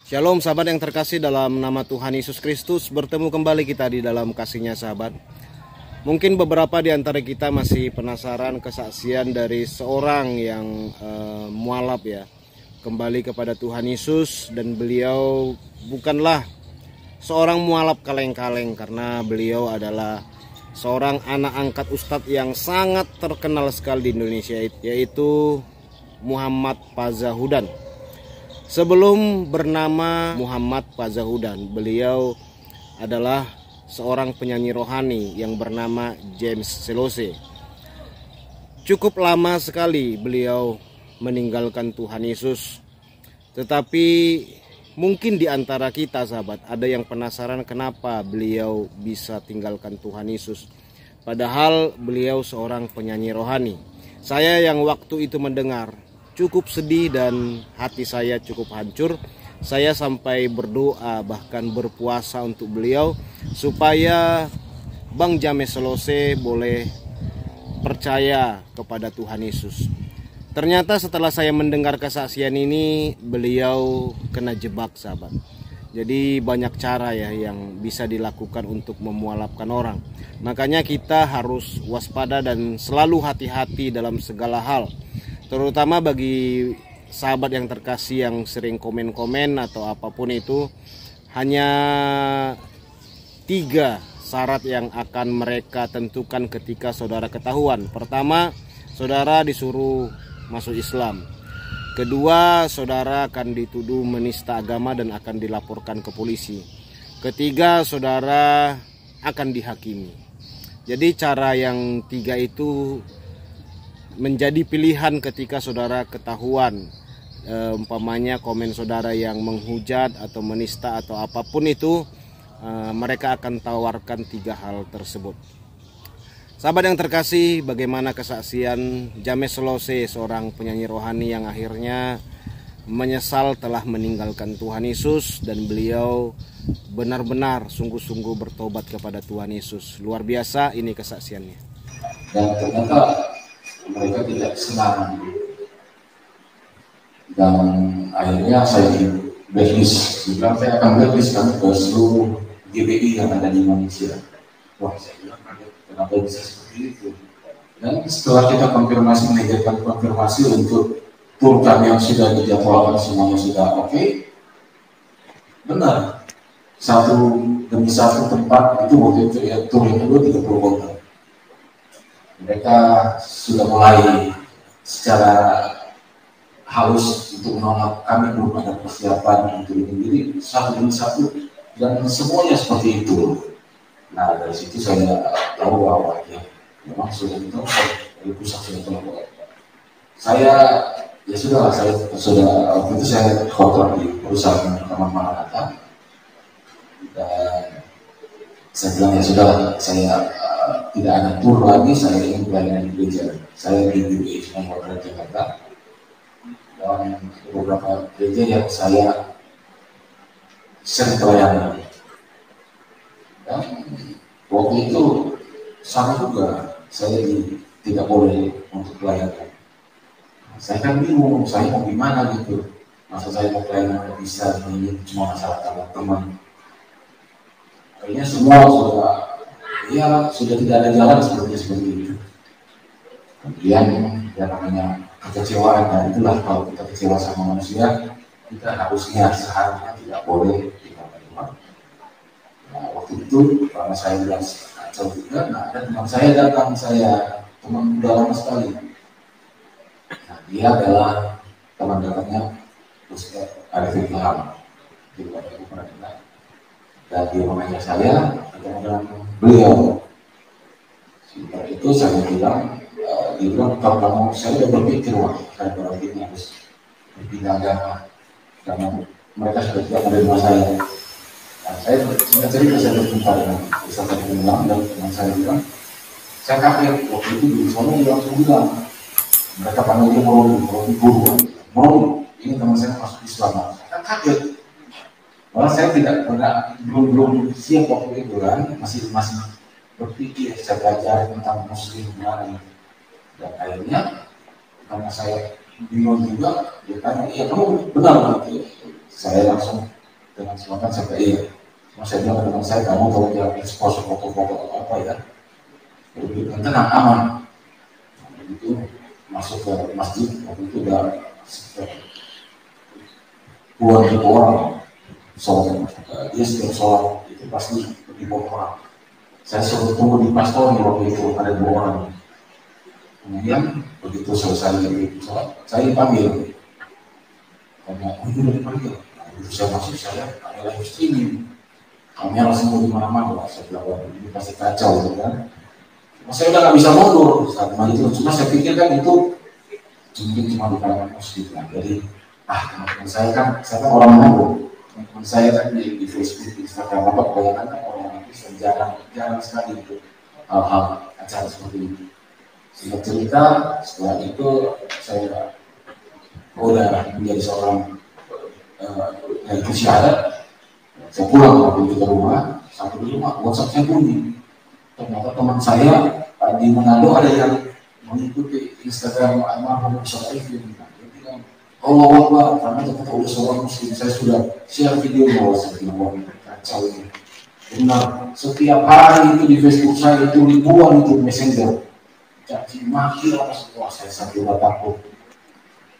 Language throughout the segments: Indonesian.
Shalom sahabat yang terkasih, dalam nama Tuhan Yesus Kristus bertemu kembali kita di dalam kasih-Nya sahabat. Mungkin beberapa di antara kita masih penasaran kesaksian dari seorang yang mualaf ya, kembali kepada Tuhan Yesus, dan beliau bukanlah seorang mualaf kaleng-kaleng karena beliau adalah seorang anak angkat ustadz yang sangat terkenal sekali di Indonesia, yaitu Muhammad Fazahudan. Sebelum bernama Muhammad Fazahudan, beliau adalah seorang penyanyi rohani yang bernama James Selose. Cukup lama sekali beliau meninggalkan Tuhan Yesus. Tetapi mungkin di antara kita sahabat ada yang penasaran kenapa beliau bisa tinggalkan Tuhan Yesus. Padahal beliau seorang penyanyi rohani. Saya yang waktu itu mendengar cukup sedih dan hati saya cukup hancur. Saya sampai berdoa bahkan berpuasa untuk beliau supaya Bang James Selose boleh percaya kepada Tuhan Yesus. Ternyata setelah saya mendengar kesaksian ini, beliau kena jebak sahabat. Jadi banyak cara ya yang bisa dilakukan untuk memualafkan orang. Makanya kita harus waspada dan selalu hati-hati dalam segala hal. Terutama bagi sahabat yang terkasih yang sering komen-komen atau apapun itu, hanya 3 syarat yang akan mereka tentukan ketika saudara ketahuan. Pertama, saudara disuruh masuk Islam. Kedua, saudara akan dituduh menista agama dan akan dilaporkan ke polisi. Ketiga, saudara akan dihakimi. Jadi cara yang 3 itu menjadi pilihan ketika saudara ketahuan umpamanya komen saudara yang menghujat atau menista atau apapun itu, mereka akan tawarkan 3 hal tersebut. Sahabat yang terkasih, bagaimana kesaksian James Selose, seorang penyanyi rohani yang akhirnya menyesal telah meninggalkan Tuhan Yesus, dan beliau benar-benar sungguh-sungguh bertobat kepada Tuhan Yesus. Luar biasa ini kesaksiannya. Dan ternyata mereka tidak senang, dan akhirnya saya di blacklist. Bilang saya akan blacklist kamu ke seluruh GBI yang ada di Indonesia. Wah, saya bilang kenapa bisa seperti itu. Dan setelah kita menegakkan konfirmasi untuk tur kami yang sudah dijadwalkan semuanya sudah oke, benar, satu demi satu tempat itu waktu itu ya, tur yang kedua 30 kota. Mereka sudah mulai secara halus untuk menolak, kami belum ada persiapan untuk ini. Jadi satu demi satu dan semuanya seperti itu. Nah, dari situ saya tahu bahwa ya memang sudah itu dari pusat sudah tahu. Saya ya sudah, saya sudah waktu itu saya kontrak di perusahaan Taman Maranatha, dan saya bilang ya sudah, saya tidak ada tur lagi, saya ingin pelayanan di gereja. Saya di GBI Sumatera Jakarta, dan beberapa gereja yang saya sering pelayanan. Dan waktu itu sama juga, saya tidak boleh untuk pelayanan. Saya kan bingung, saya mau gimana gitu. Masa saya mau pelayanan nggak bisa, ini cuma masalah teman-teman. Akhirnya semua sudah tidak ada jalan seperti itu. Kemudian yang namanya kekecewaan, dan itulah kalau kita kecewa sama manusia, kita harusnya seharusnya tidak boleh tinggalkan Tuhan. Nah, waktu itu karena saya bilang kacau juga, nah ada teman saya datang, teman udah lama sekali. Nah, dia adalah teman dekatnya Ustaz Arifin Ilham di luar aku pernah dengar. Dan dia mengajak saya dengan beliau. Setelah itu saya bilang, dia bilang kalau kamu, saya sudah berpikir, wah saya berpikir harus berpindah agama karena mereka sudah tidak menerima saya. Nah, saya singkat cerita, saya berjumpa dengan Ustaz Arifin Ilham, dan teman saya bilang, saya kaget waktu itu di sana. Dia langsung bilang, mereka panggilnya Meroni Guru. Meroni, ini teman saya masuk Islam. Saya kaget. Malah saya tidak pernah, belum siap waktu itu kan, masih berpikir, saya belajar tentang Muslim gimana. Dan akhirnya karena saya bingung juga, dia tanya, iya kamu benar nanti. Saya langsung dengan semangat sampai iya. Saya bilang ke teman saya, kamu kalau dia expose foto-foto atau apa ya, lebih tenang, aman. Begitu masuk ke masjid, waktu itu udah puluhan ribu orang sholat. Dia setiap sholat itu pasti ribuan orang. Saya suruh tunggu di pastor waktu itu ada 2 orang. Kemudian begitu selesai sholat, saya dipanggil. Karena itu udah dipanggil. Begitu saya masuk, saya adalah istri. Kamera semua di mana-mana, saya bilang ini pasti kacau, gitu kan. Saya udah nggak bisa mundur saat itu. Cuma saya pikir kan itu mungkin cuma di kalangan muslim lah. Jadi teman-teman saya kan orang Manado. Teman saya kan di Facebook, di Instagram apa kebanyakan kan orang Kristen jarang sekali itu hal-hal acara seperti itu. Singkat cerita, setelah itu saya udah menjadi seorang yang bersyahadat. Saya pulang waktu itu ke rumah, sampai di rumah WhatsApp saya bunyi. Ternyata teman saya di Manado ada yang mengikuti Instagram almarhum Ustaz Arifin. Dia bilang, Allah Akbar, karena ternyata udah seorang muslim. Saya sudah share video bahwa saya bilang, kacau ini. Benar, setiap hari itu di Facebook saya itu ribuan itu messenger. Caci maki apa semua, saya sampai takut.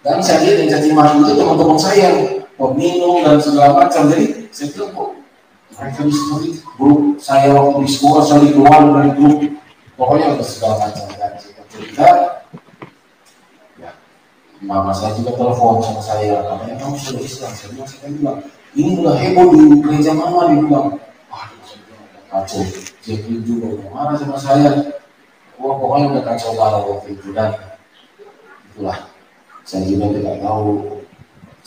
Dan saya lihat yang caci maki itu teman-teman saya, peminum dan segala macam. Jadi saya bilang kok mereka seperti grup saya waktu di sekolah, saya keluar dari grup, pokoknya ada segala macam. Dan cerita, ya, mama saya juga telepon sama saya, katanya kamu sudah Islam. Saya bilang, ini udah heboh di gereja mama, dia bilang, saya bilang kacau. Jadi juga udah marah sama saya. Wah, pokoknya udah kacau banget waktu itu. Dan itulah, saya juga tidak tahu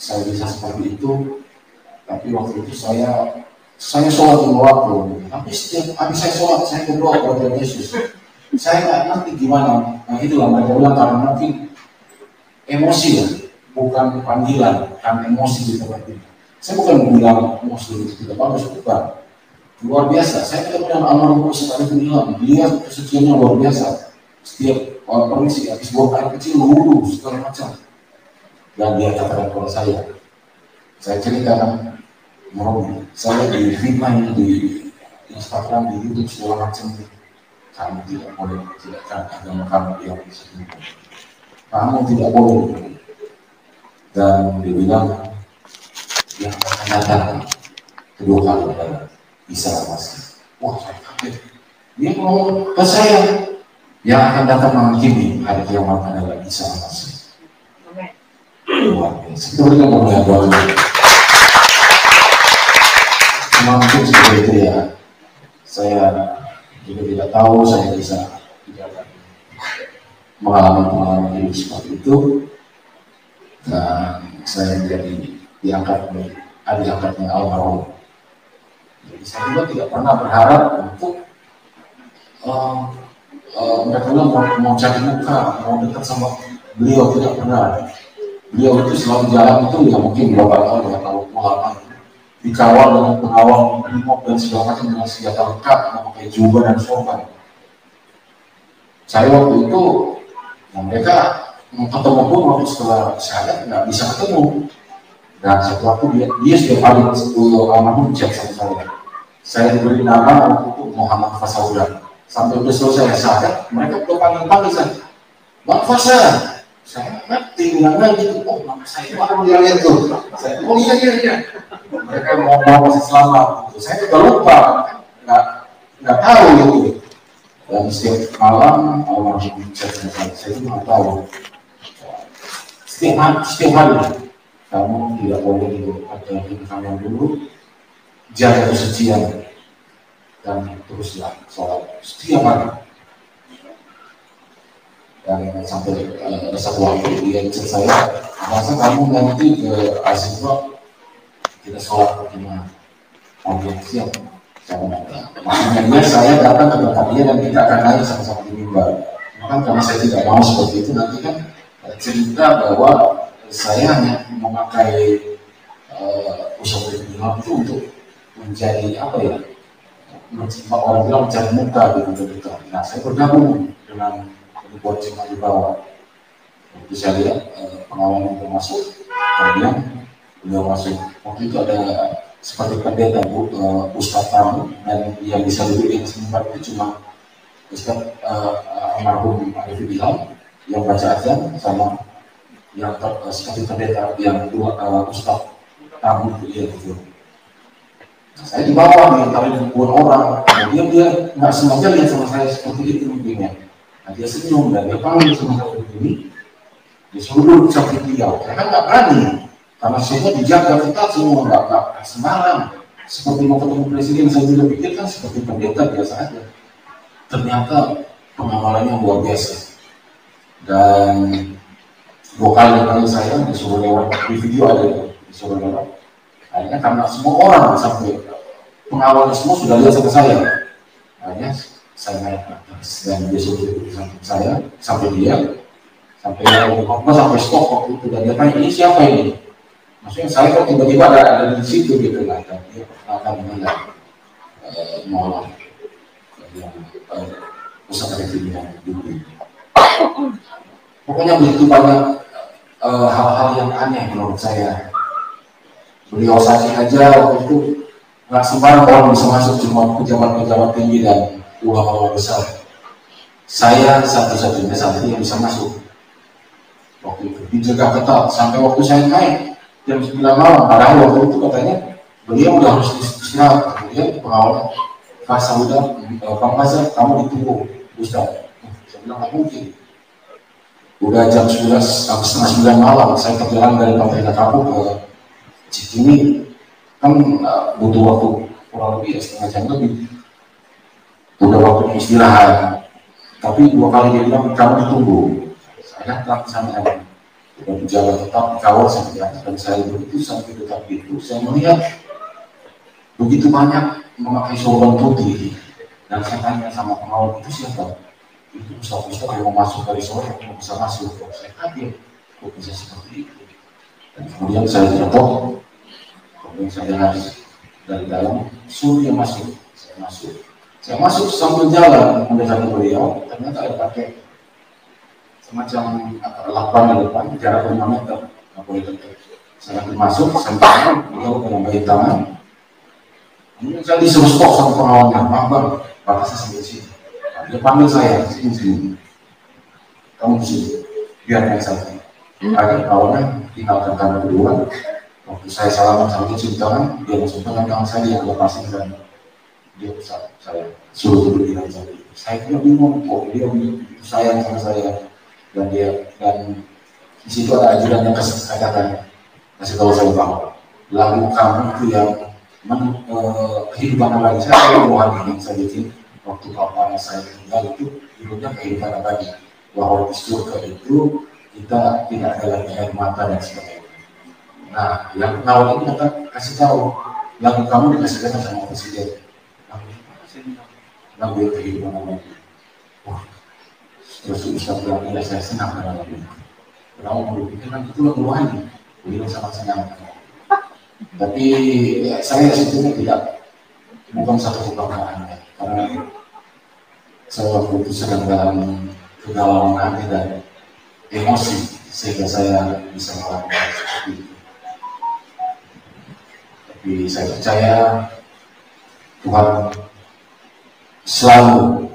saya bisa seperti itu. Tapi waktu itu saya sholat di waktu. Tapi setiap habis saya sholat, saya berdoa kepada Yesus. Saya nggak ngerti gimana. Nah itulah mereka bilang karena mungkin emosi ya, bukan panggilan, karena emosi di tempat itu. Saya bukan bilang Muslim itu tidak bagus, bukan. Luar biasa. Saya tidak pernah almarhum sekali bilang dia kesuciannya luar biasa. Setiap permisi habis buang air kecil, wudhu segala macam. Dan dia katakan kepada saya ceritakan. Saya di fitnah di Instagram, di YouTube segala macam. Kamu tidak boleh menjelaskan agama kamu yang disebut. Kamu tidak boleh. Dan dibilang yang akan datang kedua kali adalah Isa Al-Masih. Wah, saya kaget. Dia ngomong ke saya, yang akan datang menghakimi hari kiamat adalah Isa Al-Masih. Luar biasa. Kita berikan kemuliaan. Mungkin seperti itu ya. Saya juga tidak tahu saya bisa tidak mengalami pengalaman hidup seperti itu. Dan saya menjadi diangkatnya almarhum. Jadi saya juga tidak pernah berharap untuk mereka bilang mau cari muka, mau dekat sama beliau, tidak pernah. Beliau itu selalu jalan itu ya mungkin berapa tahun ya, kalau pulang dikawal dengan pengawal brimob dan segala macam dengan senjata lengkap, memakai jubah dan sorban. Saya waktu itu, mereka ketemu pun waktu setelah syahadat nggak bisa ketemu. Dan satu waktu dia setiap hari almarhum cek sama saya. Saya diberi nama waktu itu Muhammad Fasaudan. Sampai udah selesai syahadat, mereka udah panggil saya, Bang Fasa. Saya ngerti, bilang gitu, oh nama saya orang yang itu. Saya, oh iya. Mereka mau masih selamat. Saya juga lupa, nggak tahu gitu. Dan setiap malam almarhum saya itu nggak tahu. Setiap hari kamu tidak boleh ada kamu dulu, jaga kesucian dan teruslah sholat setiap hari. Dan sampai satu waktu dia chat saya, masa kamu nanti ke Azimbab kita sholat bagaimana? Oke, siap. Makanya saya datang ke tempat dia dan kita akan naik sama-sama di mimbar. Maka karena saya tidak mau seperti itu, nanti kan cerita bahwa saya hanya memakai usaha bilang itu untuk menjadi apa ya? Orang bilang mencari muka gitu. Nah, saya bergabung dengan buat cuma di bawah. Itu saya lihat pengawal yang masuk, kemudian beliau masuk Waktu itu ada seperti pendeta Ustadz tamu, dan yang bisa duduk yang sebentar itu cuma Ustadz almarhum Arif Bilal yang baca azan, sama yang seperti pendeta yang dua Ustadz tamu dia gitu. Saya di bawah di antara ribuan orang, kemudian dia nggak sengaja lihat sama saya seperti itu mungkinnya. Nah, dia senyum dan dia panggil sama saya begini, dia suruh duduk sampai dia. Saya kan nggak berani, karena semua dijaga kita semua nggak sembarang. Seperti mau ketemu presiden, saya juga pikir kan seperti pendeta biasa aja. Ternyata pengawalannya luar biasa. Dan dua kali saya disuruh lewat, di video ada disuruh lewat. Akhirnya karena semua orang sampai pengawalnya semua sudah lihat sama saya, akhirnya saya naik ke atas dan dia suruh duduk samping saya sampai dia sampai sampai stop waktu itu, dan dia tanya, ini siapa ini? Maksudnya saya kok tiba-tiba ada di situ gitu lah, dan dia akan melihat mau yang pusat review yang dulu. Pokoknya begitu banyak hal-hal yang aneh menurut saya. Beliau saja waktu itu nggak sembarang orang bisa masuk, cuma pejabat-pejabat tinggi dan ulama besar. Saya satu-satunya saat itu yang bisa masuk. Waktu itu dijaga ketat sampai waktu saya naik jam 9 malam. Padahal waktu itu katanya beliau udah harus istirahat. Kemudian pengawalnya, Fasa udah, Bang Fasa kamu ditunggu Ustaz. Saya bilang nggak mungkin. Udah jam 11, setengah 9 malam saya perjalanan dari Pantai Kapuk ke Cikini, kan butuh waktu kurang lebih setengah jam lebih. Udah waktu istirahat, tapi 2 kali dia bilang kamu ditunggu. Saya datang sana, udah berjalan tetap dikawal sampai di atas, dan saya begitu sampai tetap itu saya melihat begitu banyak memakai sorban putih, dan saya tanya sama pengawal itu siapa? Itu Ustaz yang mau masuk dari sore, yang bisa masuk. Saya kaget, kok bisa seperti itu. Dan kemudian saya jatuh, kemudian saya lari dari dalam, suruh dia masuk. Saya masuk sambil jalan mendekati beliau, ternyata ada pakai semacam lakban di depan, jarak 5 meter, nggak boleh dekat. Saya masuk, sampai beliau dengan baik tangan. Kemudian saya disuruh stop sama pengawalnya, Bang, batasnya sampai sini. Dia panggil saya, sini, kamu sini, biarkan saya. Akhirnya awalnya tinggalkan tangan kedua. Waktu saya salaman sama dia cium tangan, dia langsung pegang tangan saya, dia lepasin dan dia besar. Saya suruh duduk di atas. Saya kira bingung kok dia sayang sama saya, dan di situ ada ajudan yang kasih tahu saya bahwa lagu kamu itu yang kehidupan abadi. Saya rohani yang saya bikin waktu bapaknya saya tinggal itu hidupnya kehidupan abadi, bahwa di surga itu kita tidak ada lagi air mata dan sebagainya. Nah, yang pengawal ini kasih tahu lagu kamu dikasih sama presiden. Lagu yang kehidupan abadi. Wah, terus Ustaz bilang, ya saya senang dengan lagu itu. Kalau mau berpikir kan itu lagu rohani, beliau sangat senang. Tapi saya sebetulnya tidak, bukan satu kebanggaan, karena saya waktu itu sedang dalam kegalauan hati dan emosi, sehingga saya bisa melakukan seperti itu. Tapi saya percaya Tuhan selalu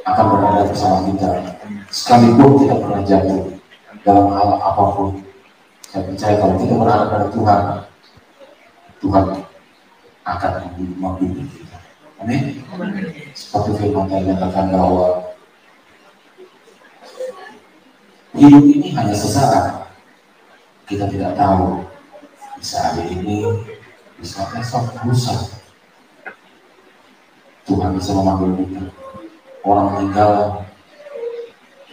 akan berada bersama kita, sekalipun kita pernah jatuh dalam hal apapun. Saya percaya kalau kita berharap pada Tuhan, Tuhan akan membimbing kita. Amin. Seperti firman yang menyatakan bahwa hidup ini hanya sesaat. Kita tidak tahu, bisa hari ini, bisa esok, lusa. Tuhan bisa memanggil kita. Orang meninggal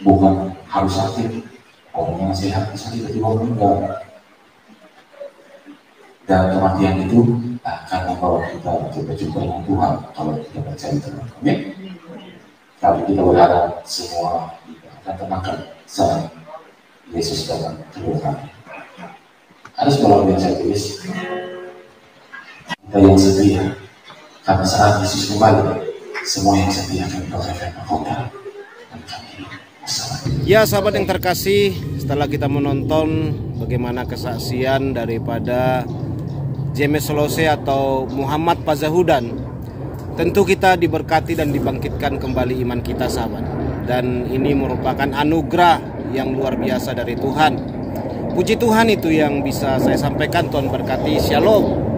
bukan harus sakit. Orang yang sehat bisa tiba-tiba meninggal. Dan kematian itu akan membawa kita berjumpa dengan Tuhan kalau kita percaya Tuhan. Amin. Kalau kita berharap semua akan tenangkan saat Yesus datang kedua kali. Ada sebuah yang saya tulis. Kita yang setia, karena saat Yesus kembali, semua yang setia akan berefek mahkota dan kami bersama. Ya sahabat yang terkasih, setelah kita menonton bagaimana kesaksian daripada James Solose atau Muhammad Pazahudan, tentu kita diberkati dan dibangkitkan kembali iman kita, sahabat. Dan ini merupakan anugerah yang luar biasa dari Tuhan. Puji Tuhan, itu yang bisa saya sampaikan. Tuhan berkati. Shalom.